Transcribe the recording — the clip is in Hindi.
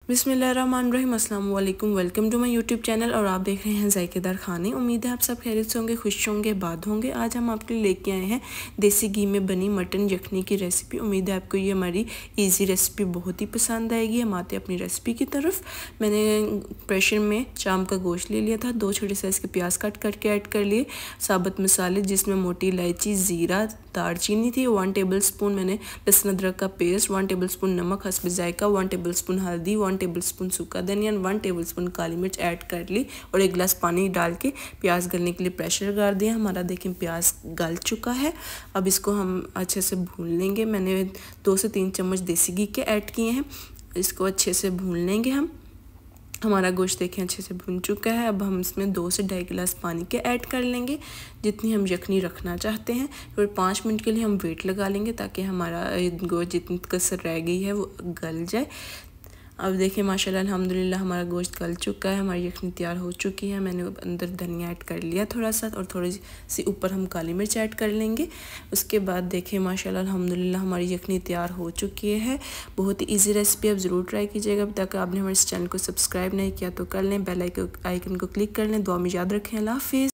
बिस्मिल्लाहिर्रहमानिर्रहीम, अस्सलाम वालेकुम। Welcome to my YouTube channel और आप देख रहे हैं जायकेदार खाने। उम्मीद है आप सब खैरियत से होंगे, खुश होंगे, बाद होंगे। आज हम आपके लिए लेके आए हैं देसी घी में बनी मटन यखनी की रेसिपी। उम्मीद है आपको ये हमारी इजी रेसिपी बहुत ही पसंद आएगी। हम आते हैं अपनी रेसिपी की तरफ। मैंने प्रेशर में शाम का गोश्त ले लिया था, 2 छोटे साइज़ के प्याज कट करके ऐड कर लिए, साबुत मसाले जिसमें मोटी इलायची, ज़ीरा, दालचीनी थी, 1 टेबलस्पून मैंने लहसुन अदरक का पेस्ट, 1 टेबलस्पून नमक हस्ब जायका, 1 टेबलस्पून हल्दी, 1 टेबलस्पून सूखा धनिया, 1 टेबलस्पून काली मिर्च ऐड कर ली और 1 गिलास पानी डाल के प्याज गलने के लिए प्रेशर लगा दिया। हमारा देखें प्याज गल चुका है। अब इसको हम अच्छे से भून लेंगे। मैंने 2 से 3 चम्मच देसी घी के ऐड किए हैं। इसको अच्छे से भून लेंगे हम। हमारा गोश्त देखें अच्छे से भुन चुका है। अब हम इसमें 2 से 2.5 गिलास पानी के ऐड कर लेंगे, जितनी हम यखनी रखना चाहते हैं। फिर 5 मिनट के लिए हम वेट लगा लेंगे ताकि हमारा गोश्त जितनी कसर रह गई है वो गल जाए। अब देखिए माशाल्लाह अल्हम्दुलिल्लाह हमारा गोश्त गल चुका है, हमारी यखनी तैयार हो चुकी है। मैंने अंदर धनिया ऐड कर लिया थोड़ा सा और थोड़ी सी ऊपर हम काली मिर्च ऐड कर लेंगे। उसके बाद देखिए माशाल्लाह अल्हम्दुलिल्लाह हमारी यखनी तैयार हो चुकी है। बहुत ही ईजी रेसिपी, आप ज़रूर ट्राई कीजिएगा। अब तक आपने हमारे इस चैनल को सब्सक्राइब नहीं किया तो कर लें, बेल आइकन को क्लिक कर लें। दुआ में याद रखें। अल्लाह हाफिज़।